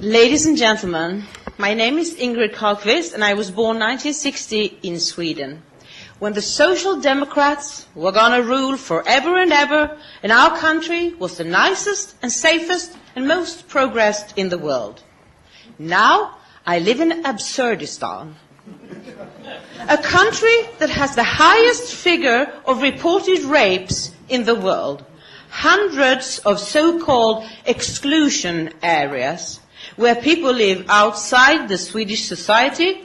Ladies and gentlemen, my name is Ingrid Carlqvist and I was born 1960 in Sweden, when the Social Democrats were going to rule forever and ever, and our country was the nicest and safest and most progressed in the world. Now I live in Absurdistan, a country that has the highest figure of reported rapes in the world, hundreds of so-called exclusion areas, where people live outside the Swedish society,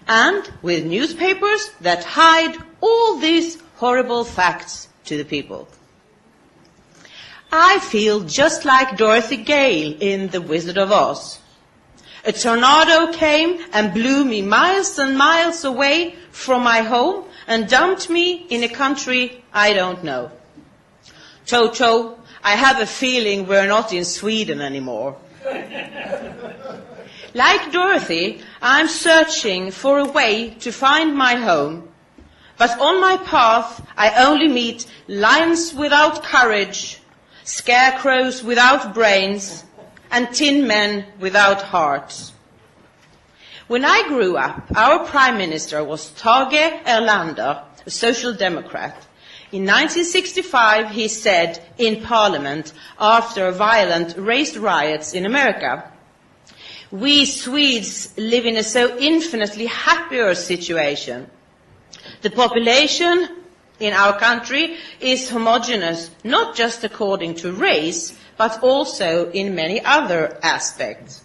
and with newspapers that hide all these horrible facts to the people. I feel just like Dorothy Gale in The Wizard of Oz. A tornado came and blew me miles and miles away from my home and dumped me in a country I don't know. Toto, I have a feeling we're not in Sweden anymore. Like Dorothy, I'm searching for a way to find my home, but on my path I only meet lions without courage, scarecrows without brains, and tin men without hearts. When I grew up, our Prime Minister was Tage Erlander, a Social Democrat. In 1965, he said in Parliament, after violent race riots in America, "We Swedes live in a so infinitely happier situation. The population in our country is homogeneous, not just according to race, but also in many other aspects."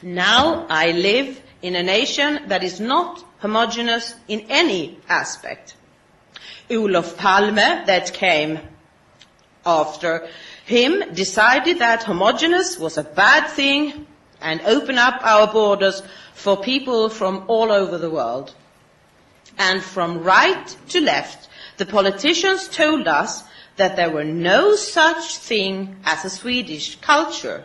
Now I live in a nation that is not homogeneous in any aspect. Olof Palme, that came after him, decided that homogeneous was a bad thing and opened up our borders for people from all over the world. And from right to left, the politicians told us that there were no such thing as a Swedish culture,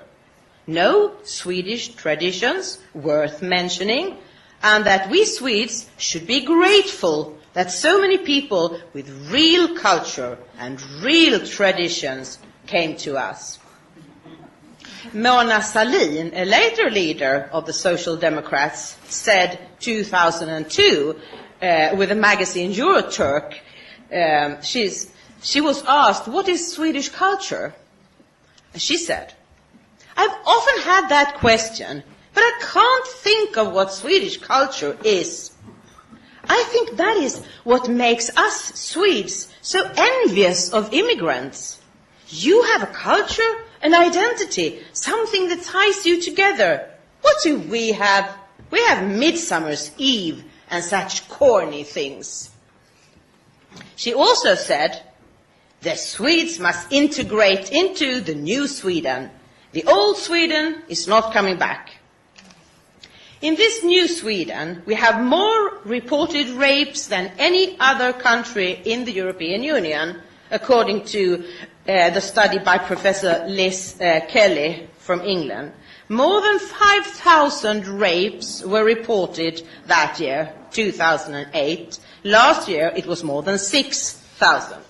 no Swedish traditions worth mentioning, and that we Swedes should be grateful that so many people with real culture and real traditions came to us. Mona Sahlin, a later leader of the Social Democrats, said 2002 with the magazine Euroturk, she was asked, "What is Swedish culture?" And she said, "I've often had that question, but I can't think of what Swedish culture is. I think that is what makes us Swedes so envious of immigrants. You have a culture, an identity, something that ties you together. What do we have? We have Midsummer's Eve and such corny things." She also said, "The Swedes must integrate into the new Sweden. The old Sweden is not coming back." In this new Sweden, we have more reported rapes than any other country in the European Union, according to the study by Professor Liz Kelly from England. More than 5,000 rapes were reported that year, 2008. Last year, it was more than 6,000.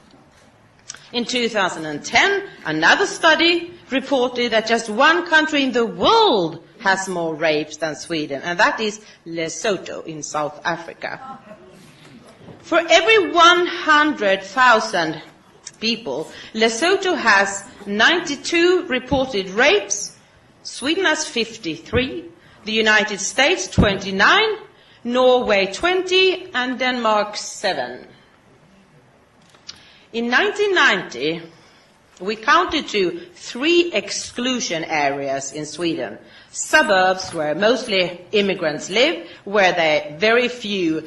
In 2010, another study reported that just one country in the world has more rapes than Sweden, and that is Lesotho in South Africa. For every 100,000 people, Lesotho has 92 reported rapes, Sweden has 53, the United States 29, Norway 20, and Denmark 7. In 1990, we counted to 3 exclusion areas in Sweden. Suburbs where mostly immigrants live, where very few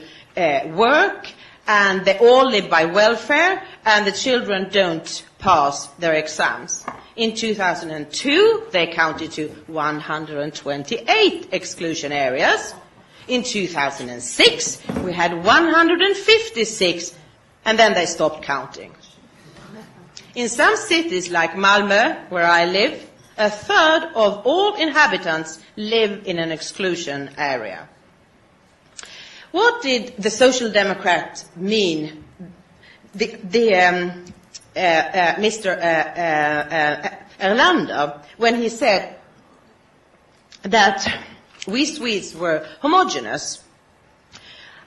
work, and they all live by welfare, and the children don't pass their exams. In 2002, they counted to 128 exclusion areas. In 2006, we had 156, and then they stopped counting. In some cities like Malmö, where I live, a third of all inhabitants live in an exclusion area. What did the Social Democrat mean, Mr. Erlander, when he said that we Swedes were homogeneous.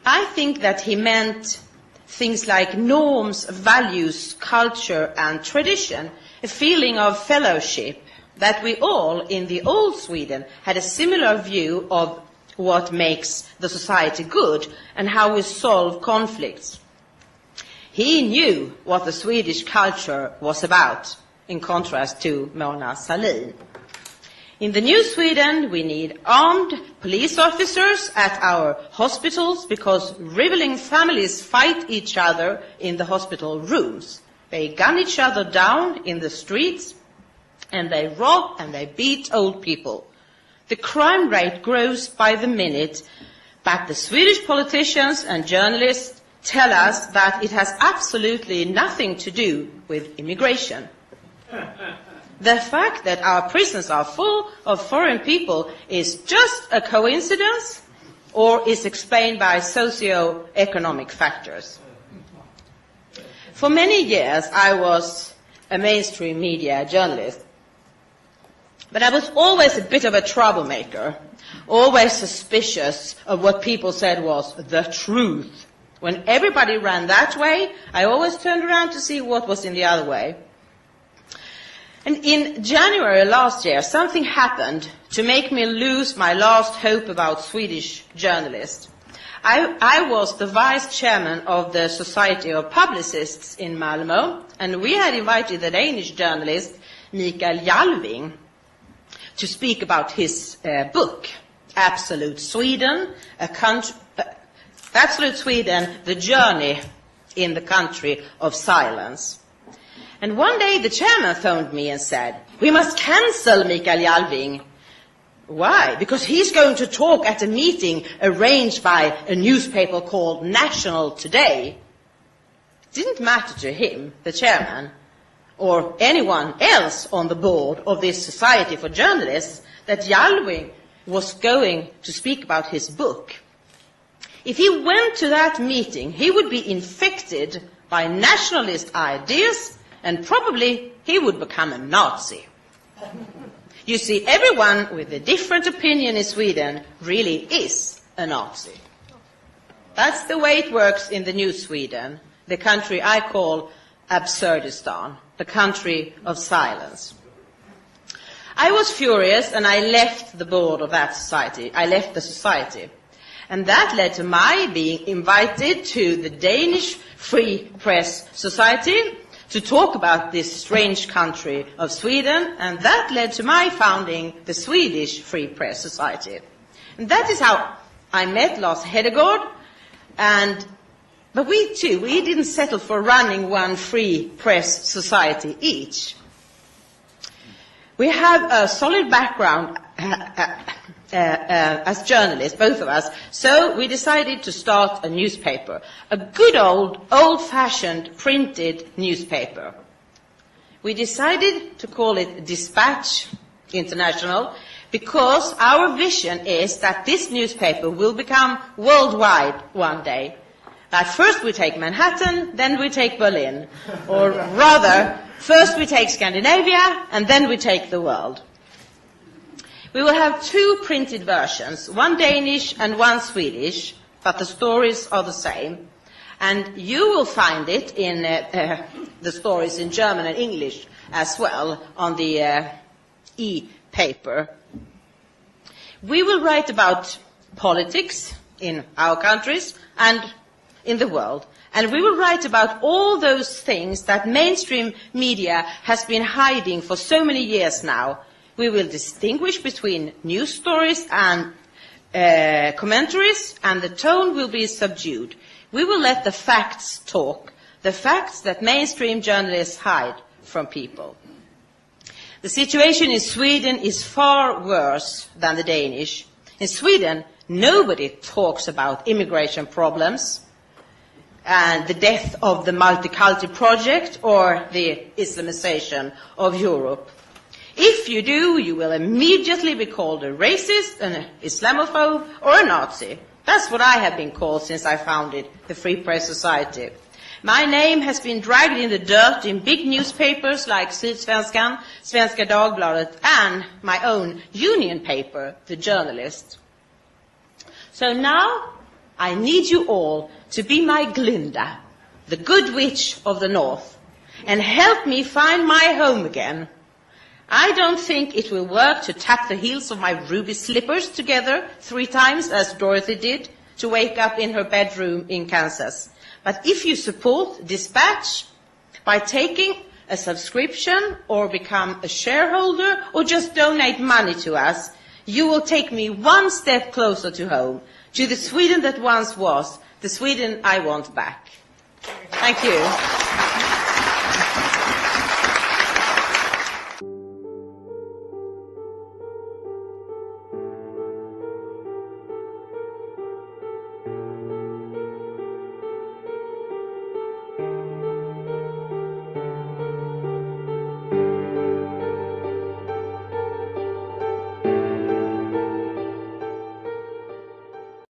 I think that he meant things like norms, values, culture and tradition, a feeling of fellowship, that we all in the old Sweden had a similar view of what makes the society good and how we solve conflicts. He knew what the Swedish culture was about, in contrast to Mona Sahlin. In the new Sweden, we need armed police officers at our hospitals because rivaling families fight each other in the hospital rooms. They gun each other down in the streets, and they rob and they beat old people. The crime rate grows by the minute, but the Swedish politicians and journalists tell us that it has absolutely nothing to do with immigration. The fact that our prisons are full of foreign people is just a coincidence or is explained by socio-economic factors. For many years, I was a mainstream media journalist, but I was always a bit of a troublemaker, always suspicious of what people said was the truth. When everybody ran that way, I always turned around to see what was in the other way. And in January last year, something happened to make me lose my last hope about Swedish journalists. I was the vice chairman of the Society of Publicists in Malmö, and we had invited the Danish journalist Mikael Jalving to speak about his book, Absolute Sweden, Absolute Sweden, The Journey in the Country of Silence. And one day the chairman phoned me and said, "We must cancel Mikael Jalving." Why? Because he's going to talk at a meeting arranged by a newspaper called National Today. It didn't matter to him, the chairman, or anyone else on the board of this Society for Journalists, that Jalving was going to speak about his book. If he went to that meeting, he would be infected by nationalist ideas, and probably he would become a Nazi. You see, everyone with a different opinion in Sweden really is a Nazi. That's the way it works in the new Sweden, the country I call Absurdistan, the country of silence. I was furious and I left the board of that society. I left the society. And that led to my being invited to the Danish Free Press Society to talk about this strange country of Sweden, and that led to my founding the Swedish Free Press Society. And that is how I met Lars Hedegaard, but we didn't settle for running one free press society each. We have a solid background as journalists, both of us, so we decided to start a newspaper, a good old-fashioned printed newspaper. We decided to call it Dispatch International because our vision is that this newspaper will become worldwide one day. At first we take Manhattan, then we take Berlin, or rather, first we take Scandinavia, and then we take the world. We will have two printed versions, one Danish and one Swedish, but the stories are the same. And you will find it in the stories in German and English as well on the e-paper. We will write about politics in our countries and in the world. And we will write about all those things that mainstream media has been hiding for so many years now. We will distinguish between news stories and commentaries, and the tone will be subdued. We will let the facts talk, the facts that mainstream journalists hide from people. The situation in Sweden is far worse than the Danish. In Sweden, nobody talks about immigration problems and the death of the multicultural project or the Islamization of Europe. If you do, you will immediately be called a racist, an Islamophobe, or a Nazi. That's what I have been called since I founded the Free Press Society. My name has been dragged in the dirt in big newspapers like Sydsvenskan, Svenska Dagbladet, and my own union paper, The Journalist. So now I need you all to be my Glinda, the good witch of the north, and help me find my home again. I don't think it will work to tap the heels of my ruby slippers together 3 times as Dorothy did to wake up in her bedroom in Kansas. But if you support Dispatch by taking a subscription or become a shareholder or just donate money to us, you will take me one step closer to home, to the Sweden that once was, the Sweden I want back. Thank you.